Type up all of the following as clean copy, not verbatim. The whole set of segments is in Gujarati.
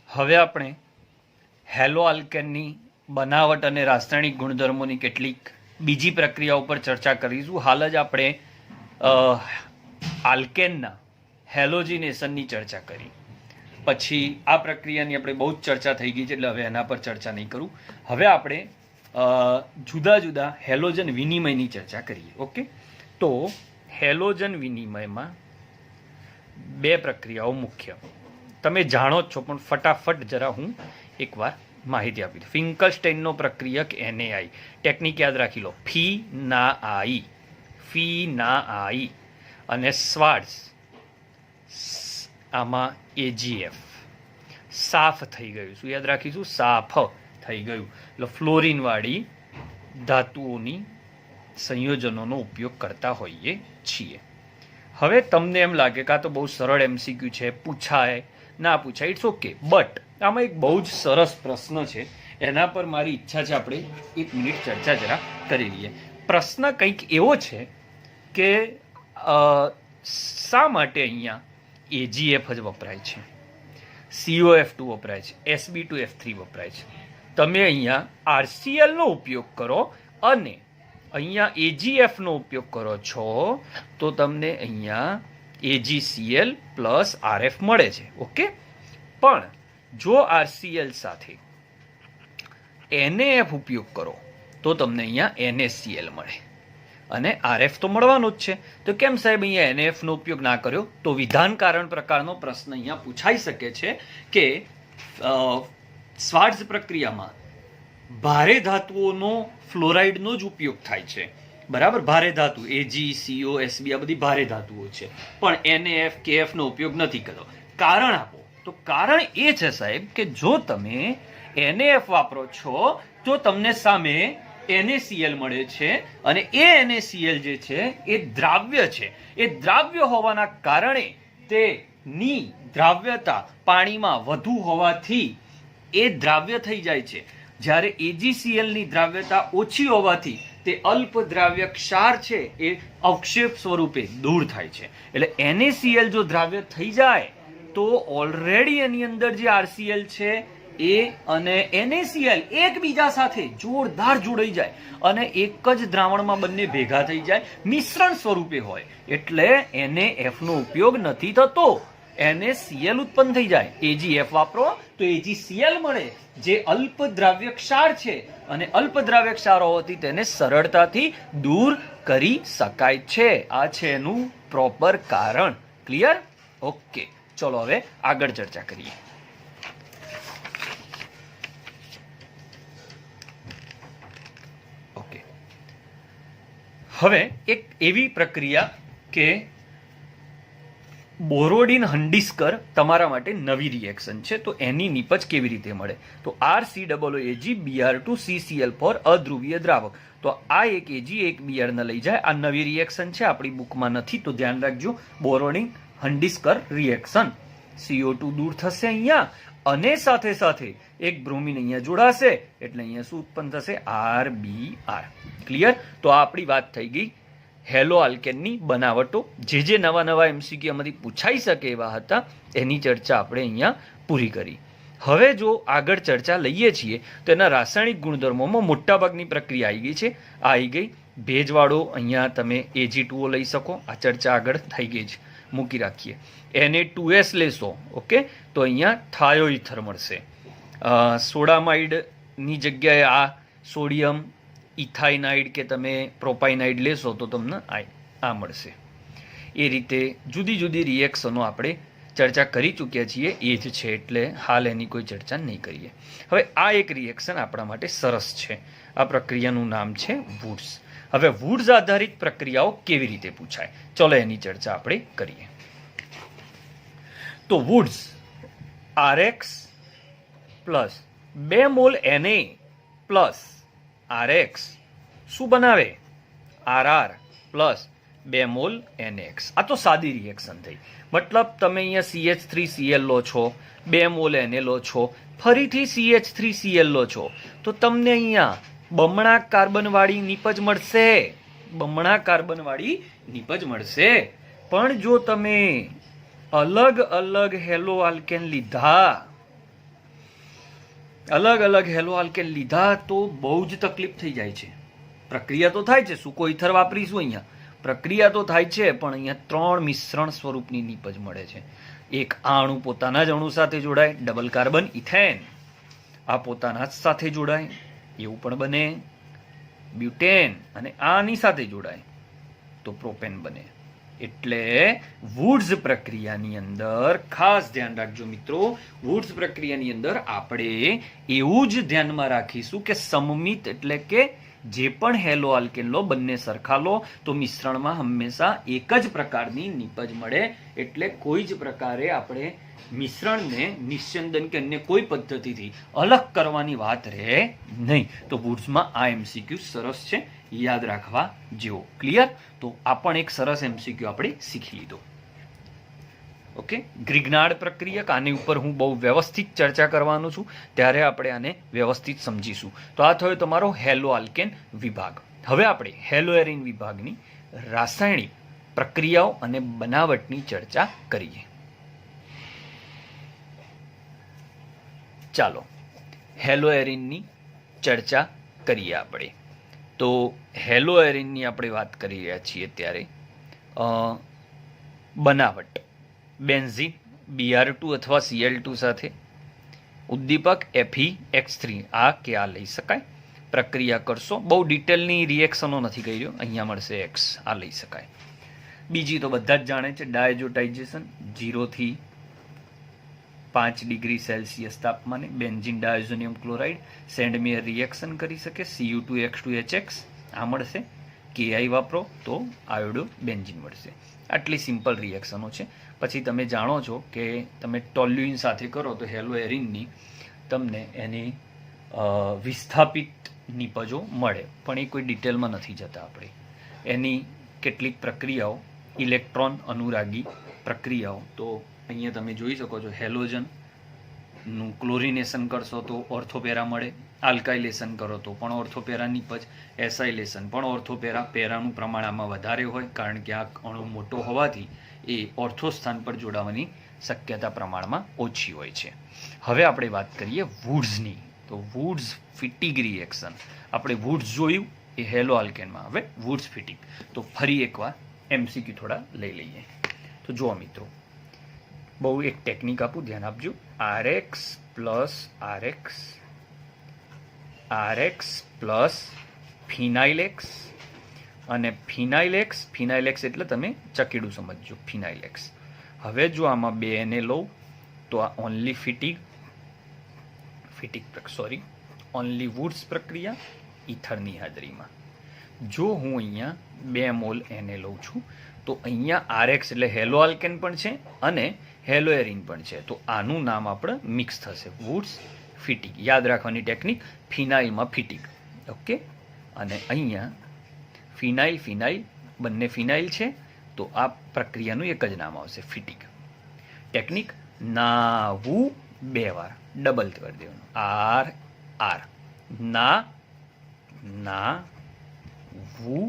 હવે આપણે હેલો આલ્કેનની બનાવટ અને રાસાયણિક ગુણધર્મોની કેટલીક બીજી પ્રક્રિયાઓ પર ચર્ચા કરીશું. હાલ જ આપણે આલ્કેનના હેલોજિનેશનની ચર્ચા કરી. પછી આ પ્રક્રિયાની આપણે બહુ જ ચર્ચા થઈ ગઈ છે, એટલે હવે એના પર ચર્ચા નહીં કરું. હવે આપણે જુદા જુદા હેલોજન વિનિમયની ચર્ચા કરીએ. ઓકે, તો હેલોજન વિનિમયમાં બે પ્રક્રિયાઓ મુખ્ય તમે જાણો જ છો, પણ ફટાફટ જરા હું એકવાર માહિતી આપી દઉં. ફિંકલસ્ટેઇનનો પ્રક્રિયક NaI, ટેકનિક યાદ રાખી લો, ફી ના આઈ અને સ્વાર્ટ્સ આમાં AgF. સાફ થઈ ગયું. શું યાદ રાખીશું? સાફ થઈ ગયું. એટલે ફ્લોરિન વાળી ધાતુઓની સંયોજનોનો ઉપયોગ કરતા હોઈએ છીએ. હવે તમને એમ લાગે કે આ તો બહુ સરળ MCQ છે, પૂછાય ના પૂછાય, ઇટ્સ ઓકે. બટ આમાં એક બહુ જ સરસ પ્રશ્ન છે, એના પર મારી ઈચ્છા છે આપણે 1 મિનિટ ચર્ચા જરા કરી લઈએ. પ્રશ્ન કંઈક એવો છે કે શા માટે અહીંયા AgF જ વપરાય છે, COF2 વપરાય છે, Sb2F3 વપરાય છે? તમે અહીંયા RCl નો ઉપયોગ કરો અને અહીંયા AgF નો ઉપયોગ કરો છો તો તમને અહીંયા AgCl પ્લસ RF મળે છે. ઓકે, પણ જો RCl સાથે NaF ઉપયોગ કરો તો તમને અહીંયા NaCl મળે અને RF તો મળવાનું જ છે. તો કેમ સાહેબ અહીંયા NaF નો ઉપયોગ ના કર્યો? તો વિધાન કારણ પ્રકારનો પ્રશ્ન અહીંયા પૂછાઈ શકે છે કે સ્વાર્ટ્ઝ પ્રક્રિયામાં ભારે ધાતુઓનો ફ્લોરાઇડનો જ ઉપયોગ થાય છે, બરાબર? ભારે ધાતુ Ag, CO, Sb આ બધી ભારે ધાતુઓ છે, પણ NaF, KF નો ઉપયોગ નથી કર્યો. કારણ આપો. તો કારણ એ છે સાહેબ કે જો તમે NaF વાપરો છો તો તમને સામે NaCl મળે છે અને એ NaCl જે છે એ દ્રાવ્ય છે. એ દ્રાવ્ય હોવાના કારણે તેની દ્રાવ્યતા પાણીમાં વધુ હોવાથી એ દ્રાવ્ય થઈ જાય છે. જ્યારે AgCl ની દ્રાવ્યતા ઓછી હોવાથી તે અલ્પ દ્રાવ્ય ક્ષાર છે એ અવક્ષેપ સ્વરૂપે દૂર થાય છે. એટલે NaCl જો દ્રાવ્ય થઈ જાય તો ઓલરેડી એની અંદર જે RCl છે એ અને NaCl એકબીજા સાથે જોરદાર જોડાઈ જાય અને એક જ દ્રાવણમાં બંને ભેગા થઈ જાય, મિશ્રણ સ્વરૂપે હોય, એટલે NaF નો ઉપયોગ નથી થતો. NaCl ઉત્પન્ન થઈ જાય. AgF વાપરો તો AgCl મળે, જે અલ્પ દ્રાવ્ય ક્ષાર છે અને અલ્પ દ્રાવ્ય ક્ષાર હોવાથી તેને સરળતાથી દૂર કરી શકાય છે. આ છે એનું પ્રોપર કારણ. ક્લિયર? ઓકે, ચલો હવે આગળ ચર્ચા કરીએ. ઓકે, હવે એક એવી પ્રક્રિયા કે બોરોડિન હંડિસ્કર તમારા માટે નવી રિએક્શન છે, તો એની નિપજ કેવી રીતે મળે? તો RCOOAG Br2CCl4 અધ્રુવીય દ્રાવક. તો આ એક Ag એક Br ને લઈ જાય. આ નવી રિએક્શન છે, આપણી બુકમાં નથી, તો ધ્યાન રાખજો. બોરોડિન હંડિસ્કર રિએક્શન. CO2 દૂર થશે અહીંયા અને સાથે સાથે એક બ્રોમિન અહીંયા જોડાશે, એટલે અહીંયા શું ઉત્પન્ન થશે? RBr. ક્લિયર? તો આ આપણી વાત થઈ ગઈ હેલો આલ્કેનની બનાવટો. જે નવા નવા MCQ માંથી પૂછાઈ શકે એવા હતા એની ચર્ચા આપણે અહીંયા પૂરી કરી. હવે જો આગળ ચર્ચા લઈએ છીએ તો એના રાસાયણિક ગુણધર્મોમાં મોટાભાગની પ્રક્રિયા આવી ગઈ છે. આ આવી ગઈ ભેજવાળો, અહીંયા તમે Ag2O લઈ શકો. આ ચર્ચા આગળ થઈ ગઈ છે, મૂકી રાખીએ. Na2S લેશો, ઓકે, તો અહીંયા થાયોઇથર મળશે. સોડામાઇડની જગ્યાએ આ સોડિયમ ઇથાઇનાઇડ કે તમે પ્રોપાઇનાઇડ લેશો તો તમને આ મળશે. એ રીતે જુદી જુદી રિએક્શનો આપણે ચર્ચા કરી ચૂક્યા છીએ, એ જ છે, એટલે હાલ એની કોઈ ચર્ચા નહીં કરીએ. હવે આ એક રિએક્શન આપણા માટે સરસ છે. આ પ્રક્રિયાનું નામ છે વુડ્સ. હવે વુડ્સ આધારિત પ્રક્રિયાઓ કેવી રીતે પૂછાય, ચલો એની ચર્ચા આપણે કરીએ. તો woods RX plus 2 mall Na plus RX શું બનાવે? RR plus 2 mall NaX. આ તો સાદી રિએક્શન થઈ. મતલબ તમે અહીંયા CH3Cl લો છો, 2 મોલ Na લો છો, ફરીથી CH3Cl લો છો, તો તમને અહીંયા બમણા કાર્બનવાળી નિપજ મળશે. બમણા કાર્બનવાળી નિપજ મળશે. પણ જો તમે અલગ અલગ હેલો આલ્કેન લીધા અલગ અલગ હેલો આલ્કેન લીધા તો બહુ જ તકલીફ થઈ જાય છે. પ્રક્રિયા તો થાય છે, સૂકો ઇથર વાપરીશું અહીંયા, પ્રક્રિયા તો થાય છે, પણ અહીંયા 3 મિશ્રણ સ્વરૂપની નીપજ મળે છે. એક આ અણુ પોતાના જ અણુ સાથે જોડાય, ડબલ કાર્બન ઇથેન, આ પોતાના જ સાથે જોડાય એવું પણ બને, બ્યુટેન, અને આની સાથે જોડાય તો પ્રોપેન બને. એટલે વુડ્સ પ્રક્રિયાની અંદર ખાસ ધ્યાન રાખજો મિત્રો, વુડ્સ પ્રક્રિયાની અંદર આપણે એવું જ ધ્યાનમાં રાખીશું કે સમમિત એટલે કે જે પણ હેલો આલ્કેન લો બંને સરખા લો તો મિશ્રણમાં હંમેશા એક જ પ્રકારની નીપજ મળે. એટલે કોઈ જ પ્રકારે આપણે મિશ્રણને નિસ્યંદન કે અન્ય કોઈ પદ્ધતિથી અલગ કરવાની વાત રહે નહીં. તો વુડ્સમાં આ એમસીક્યુ સરસ છે, યાદ રાખવા જેવો. ક્લિયર? તો આ પણ એક સરસ એમસીક્યુ આપણે શીખી લીધો. ઓકે, ગ્રિગ્નાર્ડ પ્રક્રિયક, આની ઉપર હું બહુ વ્યવસ્થિત ચર્ચા કરવાનું છું, ત્યારે આપણે આને વ્યવસ્થિત સમજીશું. તો આ થયો તમારો હેલો આલ્કેન વિભાગ. હવે આપણે હેલો એરિન વિભાગની રાસાયણિક પ્રક્રિયાઓ અને બનાવટની ચર્ચા કરીએ. ચાલો હેલો એરિનની ચર્ચા કરીએ આપણે. તો હેલો એરિનની આપણે વાત કરી રહ્યા છીએ ત્યારે બનાવટ બેન્ઝીન Br2 અથવા Cl2 સાથે ઉદ્દીપક Fe(X3) આ કે આ લઈ શકાય. પ્રક્રિયા કરશો, બહુ ડિટેલની રિએક્શનો નથી કરી રહ્યો, અહીંયા મળશે X, આ લઈ શકાય. બીજી તો બધા જ જાણે છે, ડાયઝોટાઇઝેશન 0 થી 5 ડિગ્રી સેલ્સિયસ તાપમાને બેન્ઝીન ડાયોઝોનિયમ ક્લોરાઇડ સેન્ડમેયર રિએક્શન કરી શકે, Cu2H2HX આ મળશે. Ki વાપરો તો આયોડો બેન્ઝીન મળશે. આટલી સિમ્પલ રિએક્શનો છે. પછી તમે જાણો છો કે તમે ટોલ્યુઇન સાથે કરો તો હેલો એરિનની તમને એની વિસ્થાપિત નીપજો મળે, પણ એ કોઈ ડિટેલમાં નથી જતા આપણે. એની કેટલીક પ્રક્રિયાઓ ઇલેક્ટ્રોન અનુરાગી પ્રક્રિયાઓ, તો અહીંયા તમે જોઈ શકો છો હેલોજનનું ક્લોરિનેશન કરશો તો ઓર્થોપેરા મળે, આલ્કાઇલેશન કરો તો પણ ઓર્થોપેરા નીપજ, એસાઇલેશન પણ ઓર્થોપેરા, પેરાનું પ્રમાણ આમાં વધારે હોય કારણ કે આ અણુ મોટો હોવાથી એ ઓર્થો સ્થાન પર જોડાવાની શક્યતા પ્રમાણમાં ઓછી હોય છે. હવે આપણે વાત કરીએ વુડ્સની. તો વુડ્સ ફિટિગ રિએક્શન, આપણે વુડ્સ જોયું એ હેલો આલ્કેનમાં, હવે વુડ્સ ફિટિગ. તો ફરી એકવાર એમસીક્યુ થોડા લઈ લઈએ. તો જુઓ મિત્રો, બહુ એક ટેકનિક આપું, ધ્યાન આપજો. Rx plus Rx, Rx plus ફિનાઇલેક્સ, અને ફિનાઇલેક્સ એટલે તમે ચકેડું સમજજો, ફિનાઇલેક્સ. હવે જો આમાં 2 ને લઉં તો આ ઓનલી ઓનલી વુડ્સ પ્રક્રિયા ઇથરની હાજરીમાં. જો હું અહીંયા 2 મોલ એને લઉં છું તો અહીંયા Rx એટલે હેલો આલ્કેન પણ છે અને હેલો એરિન પણ છે, તો આનું નામ આપણે મિક્સ થશે, વુડ્સ ફિટિગ. યાદ રાખવાની ટેકનિક, ફિનાઇલમાં ફિટિગ. ઓકે, અને અહીંયા ફિનાઇલ બંને ફિનાઇલ છે, તો આ પ્રક્રિયાનું એક જ નામ આવશે, ફિટિગ. ટેકનિક, નાવું 2 વાર ડબલ કરી દેવાનું, R ના વુ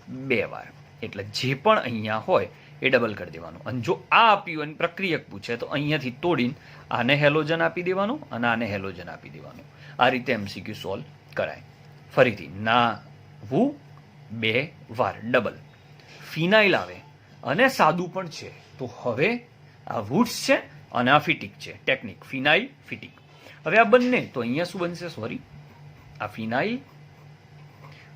2 વાર, એટલે જે પણ અહીંયા હોય એ ડબલ કરી દેવાનું. અને જો આ આપ્યું અને પ્રક્રિયક પૂછે તો અહીંયાથી તોડીને આને હેલોજન આપી દેવાનું અને આને હેલોજન આપી દેવાનું. આ રીતે એમસીક્યુ સોલ્વ કરાય. ફરીથી, ના વુ 2 વાર ડબલ, ફિનાઇલ આવે અને સાદું પણ છે, તો હવે આ વુડ્સ છે અને આ ફિટિક છે. ટેકનિક, ફિનાઇલ ફિટિક. હવે આ બંને તો અહીંયા શું બનશે, સોરી, આ ફિનાઇલ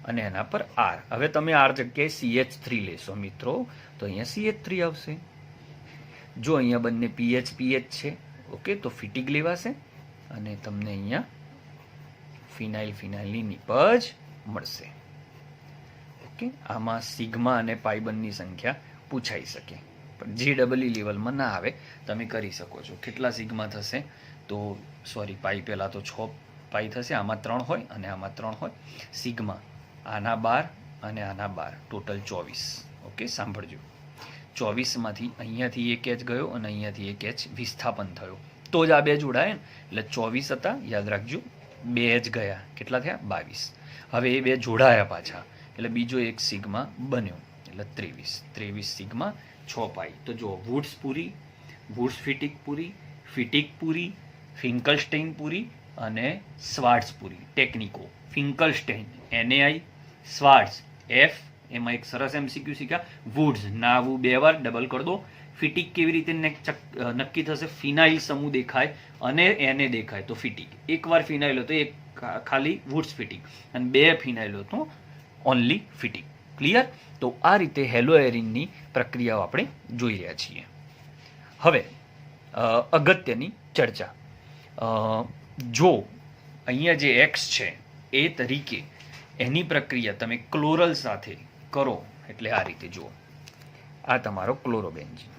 અને એના પર R. હવે તમે R જગ્યાએ CH3 લેશો મિત્રો તો અહીંયા CH3 આવશે. જો અહીંયા બંને PH છે, ઓકે, તો ફિટિક લેવાશે અને તમને અહીંયા ફિનાઇલની નીપજ મળશે. ઓકે, આમાં સિગ્મા અને પાઇબનની સંખ્યા પૂછાઈ શકે, પણ JEE લેવલમાં ના આવે, તમે કરી શકો છો. કેટલા સિગ્મા થશે, તો સોરી, પાઈ પહેલાં તો 6 પાઈ થશે, આમાં 3 હોય અને આમાં 3 હોય. સિગ્મા આના 12 અને આના 12, ટોટલ 24. ઓકે, સાંભળજો, 24માંથી અહીંયાથી એક H ગયો અને અહીંયાથી એક H વિસ્થાપન થયો, તો જ આ 2 જોડાય ને, એટલે 24 હતા, યાદ રાખજો. 2 H ગયા, કેટલા થયા, 22. હવે એ 2 જોડાયા પાછા, એટલે બીજો એક સિગ્મા બન્યો, એટલે 23 સિગ્મા 6 પાઈ. તો જો વુડ્સ પૂરી, વુડ્સ ફિટિક પૂરી, ફિટિક પૂરી, ફિંકલસ્ટેઇન પૂરી અને સ્વાર્ટ્સપુરી ટેકનિકો, ફિંકલસ્ટેઇન NAI, સ્વાર્ટ્સ F, એમાં એક સરસ MCQ શીખ્યા, વુડ્સ નાવું 2 વાર ડબલ કરી દો. ફિટિક કેવી રીતે નક્કી થશે? ફિનાઇલ સમૂહ દેખાય અને એને દેખાય તો ફિટિક. એકવાર ફિનાઇલ હતો એક ખાલી વુડ્સ ફિટિક અને 2 ફિનાઇલ હતો ઓનલી ફિટિક. ક્લિયર? તો આ રીતે હેલો એરિનની પ્રક્રિયાઓ આપણે જોઈ રહ્યા છીએ. હવે અગત્યની ચર્ચા, જો અહીંયા જે એક્સ છે એ તરીકે એની પ્રક્રિયા તમે ક્લોરલ સાથે કરો એટલે આ રીતે જુઓ. આ તમારો ક્લોરોબેન્ઝીન,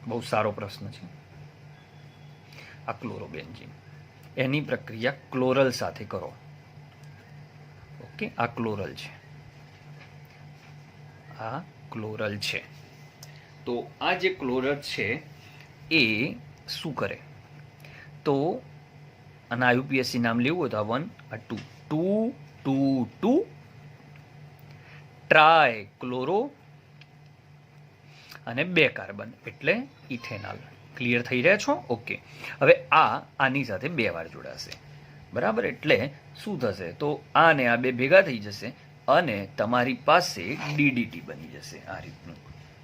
બહુ સારો પ્રશ્ન છે. આ ક્લોરોબેન્ઝીન એની પ્રક્રિયા ક્લોરલ સાથે કરો. ઓકે, આ ક્લોરલ છે, આ ક્લોરલ છે. તો આ જે ક્લોરલ છે એ શું કરે? તો આના IUPAC નામ લેવું હોય તો આ 1 આ 2 ટ્રાય ક્લોરો અને 2 કાર્બન એટલે ઇથેનોલ. ક્લિયર થઈ રહ્યા છો? ઓકે. હવે આની સાથે 2 વાર જોડાશે, બરાબર? એટલે શું થશે? તો આ ને આ 2 ભેગા થઈ જશે અને તમારી પાસે DDT બની જશે આ રીતનું,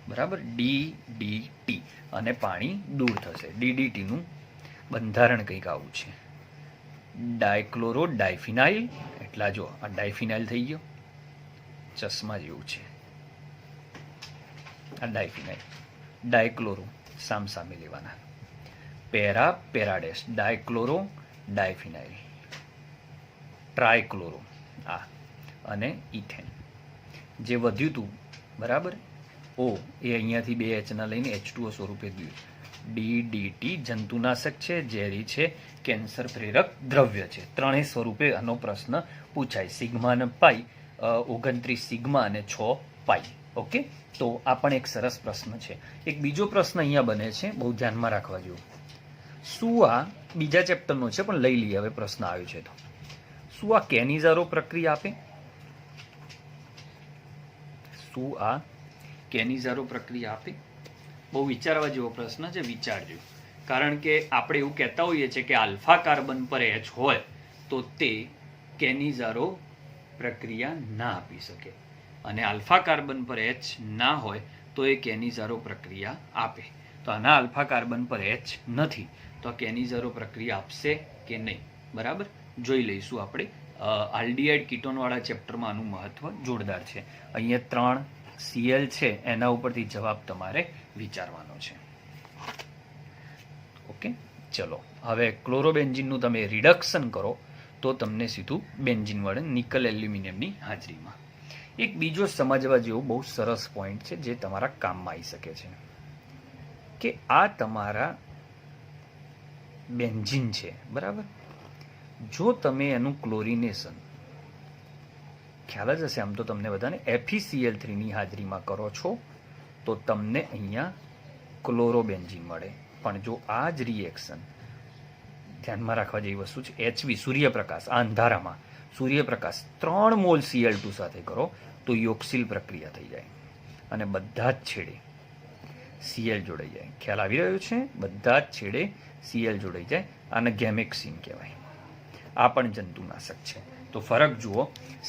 બરાબર? DDT અને પાણી દૂર થશે. DDT નું બંધારણ કંઈક આવું છે, ડાયક્લોરો ડાયફિનાઇલ. એટલા જો આ ડાયફિનાઇલ થઈ ગયો, ચશ્મા જેવું છે આ ડાયફિનાઇલ. ડાયક્લોરો સામસામે લેવાના, પેરાડેસ, ડાયક્લોરો ડાયફિનાઇલ, ટ્રાયક્લોરો આ અને ઇથેન. જે વધ્યું હતું, બરાબર, O એ અહીંયાથી 2 H ના લઈને H2O સ્વરૂપે ગયું. DDT જંતુનાશક છે, ઝેરી છે, કેન્સર પ્રેરક દ્રવ્ય છે. ત્રણેય સ્વરૂપે આનો પ્રશ્ન પૂછાય. સિગ્મા અને પાઈ, 29 સિગ્મા અને 6 પાઈ. ઓકે, તો આ પણ એક સરસ પ્રશ્ન છે. એક બીજો પ્રશ્ન અહીંયા બને છે, બહુ ધ્યાનમાં રાખવા જેવું. શું આ બીજા ચેપ્ટરનો છે પણ લઈ લઈએ હવે, પ્રશ્ન આવ્યો છે તો. શું આ કેનિઝારો પ્રક્રિયા આપે? શું આ કેનિઝારો પ્રક્રિયા આપે? બહુ વિચારવા જેવો પ્રશ્ન છે, વિચારજો. કારણ કે આપણે એવું કહેતા હોઈએ છીએ કે આલ્ફા કાર્બન પર H હોય તો તે કેનિઝારો પ્રક્રિયા ના આપી શકે, અને આલ્ફા કાર્બન પર H ના હોય તો એ કેનિઝારો પ્રક્રિયા આપે. તો આના આલ્ફા કાર્બન પર H નથી તો આ કેનિઝારો પ્રક્રિયા આપશે કે નહીં? બરાબર, જોઈ લઈશું આપણે. આલ્ડીહાઇડ કીટોનવાળા ચેપ્ટરમાં આનું મહત્વ જોરદાર છે. અહીંયા 3 Cl છે, એના ઉપરથી જવાબ તમારે વિચારવાનો છે. ઓકે, ચલો હવે ક્લોરોબેન્ઝીનનું તમે રિડક્શન કરો તો તમને સીધું બેન્ઝીન મળે નિકલ એલ્યુમિનિયમની હાજરીમાં. એક બીજો સમજવા જેવો બહુ સરસ પોઈન્ટ છે જે તમારા કામમાં આવી શકે છે, કે આ તમારા બેન્ઝીન છે, બરાબર? જો તમે એનું ક્લોરિનેશન, ખ્યાલ જ હશે આમ તો તમને બધાને, FeCl3 ની હાજરીમાં કરો છો તો તમને અહીંયા ક્લોરોબેન્ઝીન મળે. પણ જો આ જ રિએક્શન, ધ્યાનમાં રાખવા જેવી વસ્તુ છે, HV સૂર્યપ્રકાશ, આ અંધારામાં સૂર્યપ્રકાશ 3 મોલ Cl2 સાથે કરો તો યોક્સિલ પ્રક્રિયા થઈ જાય અને બધા જ છેડે Cl જોડાઈ જાય. ખ્યાલ આવી રહ્યો છે? બધા જ છેડે Cl જોડાઈ જાય. આને ગેમેક્સિન કહેવાય. આ પણ જંતુનાશક છે. તો ફરક જુઓ,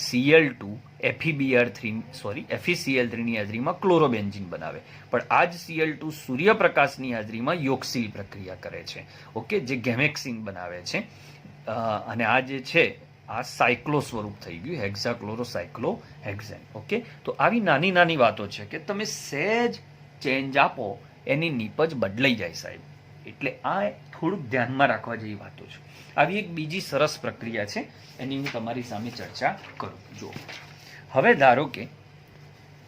Cl2 FeCl3 ની હાજરીમાં ક્લોરોબેન્ઝીન બનાવે, પણ આ જ Cl2 સૂર્યપ્રકાશની હાજરીમાં યોક્સિલ પ્રક્રિયા કરે છે. ઓકે, જે ગેમેક્સિન બનાવે છે. અને આ જે છે આ સાયક્લો સ્વરૂપ થઈ ગયું, હેક્ઝાક્લોરોસાયક્લોહેક્ઝેન. ઓકે, તો આવી નાની નાની વાતો છે કે તમે સહેજ ચેન્જ આપો એની નીપજ બદલાઈ જાય સાહેબ. એટલે આ થોડુંક ધ્યાનમાં રાખવા જેવી વાતો છે. આવી એક બીજી સરસ પ્રક્રિયા છે, એની હું તમારી સામે ચર્ચા કરું. જો હવે ધારો કે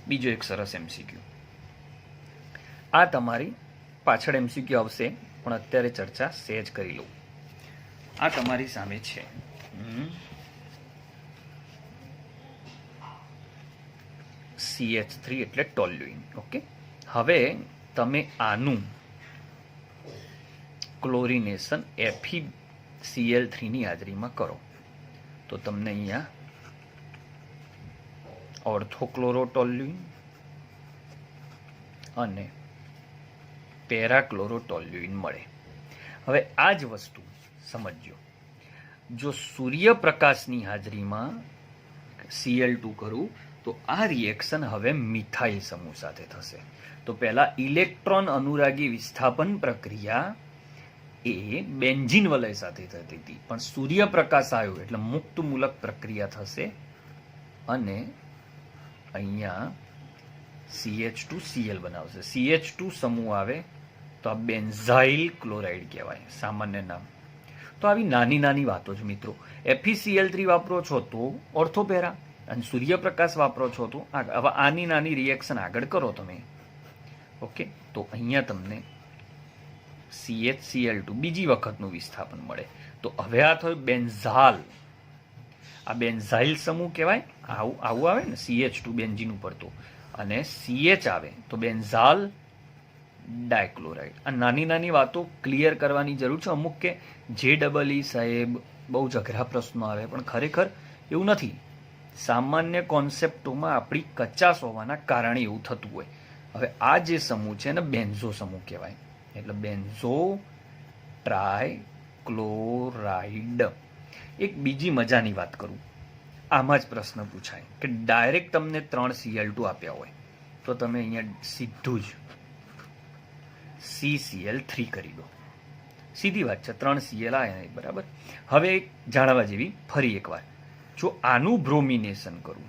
બીજો એક સરસ MCQ, આ તમારી પાછળ MCQ આવશે પણ અત્યારે ચર્ચા સહેજ કરી લઉં. આ તમારી સામે છે CH3 એટલે ટોલ્યુઇન. ઓકે, હવે તમે આનું ક્લોરિનેશન FeCl3 ની હાજરીમાં કરો તો તમને અહીંયા ઓર્થોક્લોરોટોલ્યુઇન અને પેરાક્લોરોટોલ્યુઇન મળે. હવે આ જ વસ્તુ સમજો, જો સૂર્યપ્રકાશની હાજરીમાં Cl2 કરું તો આ રિએક્શન હવે મિથાઇલ સમૂહ સાથે થશે. તો પહેલા ઇલેક્ટ્રોન અનુરાગી વિસ્થાપન પ્રક્રિયા એ બેન્ઝીન વલય સાથે થતી હતી, પણ સૂર્યપ્રકાશ આવ્યો એટલે મુક્ત મૂલક પ્રક્રિયા થશે અને અહીંયા CH2Cl બનાવશે. CH2 સમૂહ આવે તો આ બેન્ઝાઇલ ક્લોરાઇડ કહેવાય, સામાન્ય નામ. તો આવી નાની નાની વાતો જ મિત્રો. FeCl3 વાપરો છો તો ઓર્થોપેરા અને સૂર્યપ્રકાશ વાપરો છો તો હવે આની નાની રિએક્શન આગળ કરો તમે. ઓકે, તો અહીંયા તમને CHCl2 બીજી વખતનું વિસ્થાપન મળે. તો હવે આ થયું બેન્ઝાલ. આ બેન્ઝાઇલ સમૂહ કહેવાય. આવું આવે ને CH2 બેન્ઝીન ઉપર તો, અને CH આવે તો બેન્ઝાલ ડાયક્લોરાઇડ. આ નાની નાની વાતો ક્લિયર કરવાની જરૂર છે. અમુક કે JEE સાહેબ બહુ જ અઘરા પ્રશ્નો આવે, પણ ખરેખર એવું નથી. સામાન્ય કોન્સેપ્ટોમાં આપણી કચાશ હોવાના કારણે એવું થતું હોય. હવે આ જે સમૂહ છે ને બેન્ઝો સમૂહ કહેવાય, એટલે બેન્ઝો ટ્રાયક્લોરાઇડ. એક બીજી મજાની વાત કરું, આમાં જ પ્રશ્ન પૂછાય કે ડાયરેક્ટ તમને 3 Cl2 આપ્યા હોય તો તમે અહીંયા સીધું જ CCl3 કરી દો. સીધી વાત છે, 3 Cl આયા નહીં, બરાબર. હવે જાણવા જેવી ફરી એકવાર, જો આનું બ્રોમિનેશન કરું,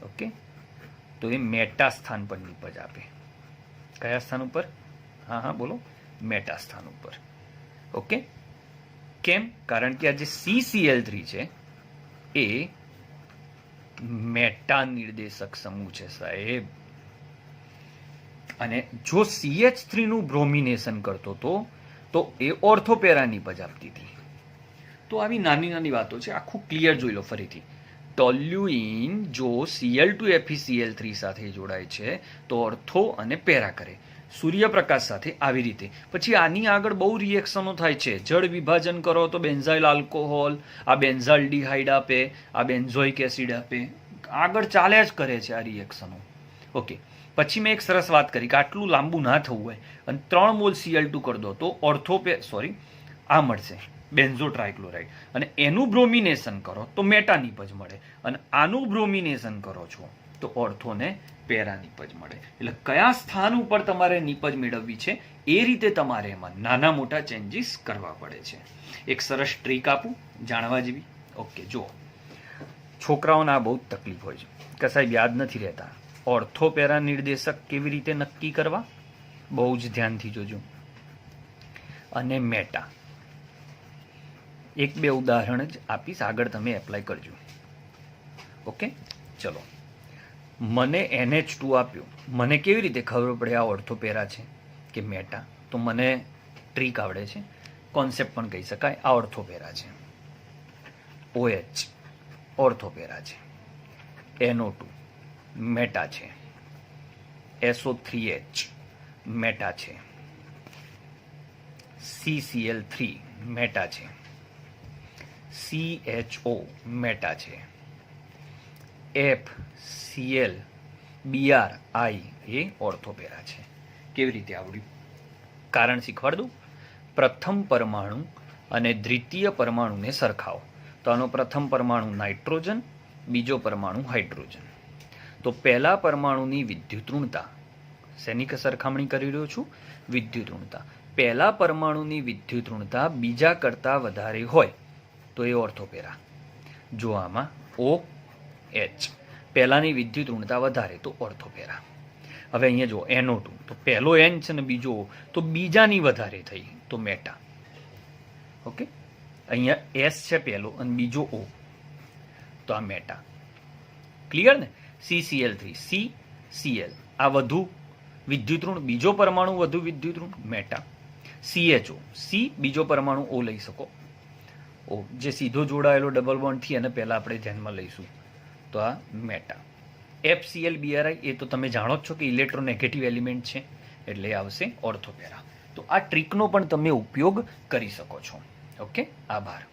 ઓકે, તો એ મેટા સ્થાન પર નિપજ આપે. કયા સ્થાન ઉપર? હા બોલો, મેટા સ્થાન ઉપર. ઓકે, કેમ? કારણ કે આ જે CCl3 છે એ મેટા નિર્દેશક સમૂહ છે સાહેબ. અને જો CH3 નું બ્રોમિનેશન કરતો તો એ ઓર્થોપેરા નિપજ આપતી હતી. તો આવી નાની નાની વાતો છે. આખું ક્લિયર જોઈ લો ફરીથી. ટોલ્યુઇન જો Cl2 FeCl3 સાથે જોડાય છે તો ઓર્થો અને પેરા કરે. સૂર્યપ્રકાશ સાથે આવી રીતે. પછી આની આગળ બહુ રિએક્શનો થાય છે. જળ વિભાજન કરો તો બેન્ઝાઇલ આલ્કોહોલ, આ બેન્ઝાલ્ડિહાઇડ આપે, આ બેન્ઝોઇક એસિડ આપે, આગળ ચાલ્યા જ કરે છે આ રિએક્શનો. ઓકે, પછી મેં એક સરસ વાત કરી કે આટલું લાંબુ ના થવું હોય અને 3 મોલ Cl2 કરી દો તો આ મળશે બેન્ઝો ટ્રાયક્લોરાઇડ, અને એનું બ્રોમિનેશન કરો તો મેટા નિપજ મળે, અને આનું બ્રોમિનેશન કરો છો તો ઓર્થો ને પેરા નિપજ મળે. એટલે કયા સ્થાન ઉપર તમારે નિપજ મેળવવી છે એ રીતે તમારે એમાં નાના મોટા ચેન્જીસ કરવા પડે છે. એક સરસ ટ્રીક આપું જાણવા જેવી. ઓકે, જો છોકરાઓને આ બહુ જ તકલીફ હોય છે કે સાહેબ યાદ નથી રહેતા. ઓર્થોપેરા નિર્દેશક કેવી રીતે નક્કી કરવા, બહુ જ ધ્યાનથી જોજો. અને મેટા, એક બે ઉદાહરણ જ આપીશ, આગળ તમે એપ્લાય કરજો. ઓકે, ચલો. મને NH2 આપ્યું, મને કેવી રીતે ખબર પડે આ ઓર્થોપેરા છે કે મેટા? તો મને ટ્રીક આવડે છે, કોન્સેપ્ટ પણ કહી શકાય. આ ઓર્થોપેરા છે, OH ઓર્થોપેરા છે, NO2 મેટા છે, SO3H મેટા છે, CCl3 મેટા છે, CHO મેટા છે, FCl BRI એ ઓર્થોપેરા છે. કેવી રીતે આવડ્યું? કારણ શીખવાડ દઉં. પ્રથમ પરમાણુ અને દ્વિતીય પરમાણુને સરખાવો. તો આનો પ્રથમ પરમાણુ નાઇટ્રોજન, બીજો પરમાણુ હાઇડ્રોજન. તો પહેલા પરમાણુની વિદ્યુતઋણતા, શેની સરખામણી કરી રહ્યો છું? વિદ્યુતઋણતા. પહેલા પરમાણુની વિદ્યુતઋણતા બીજા કરતા વધારે હોય તો એ ઓર્થોપેરા. જો આમાં OH પહેલાની વિદ્યુતઋણતા વધારે તો ઓર્થોપેરા. હવે અહીંયા જો NO2, તો પહેલો N છે ને બીજો O, તો બીજાની વધારે થઈ તો મેટા. ઓકે, અહીંયા S છે પહેલો અને બીજો O, તો આ મેટા. ક્લિયર ને? CCl3 CCl આ વધુ વિદ્યુતઋણ, બીજો પરમાણુ વધુ વિદ્યુતઋણ, મેટા. CHO C બીજો પરમાણુ O લઈ શકો, O જે સીધો જોડાયેલો ડબલ બોન્ડ થી, અને પહેલા આપણે ધ્યાનમાં લઈશું તો આ મેટા. FCl BRI એ તો તમે જાણો જ છો કે ઇલેક્ટ્રોનેગેટિવ એલિમેન્ટ છે, એટલે આવશે ઓર્થોપેરા. તો આ ટ્રીકનો પણ તમે ઉપયોગ કરી શકો છો. ઓકે, આભાર.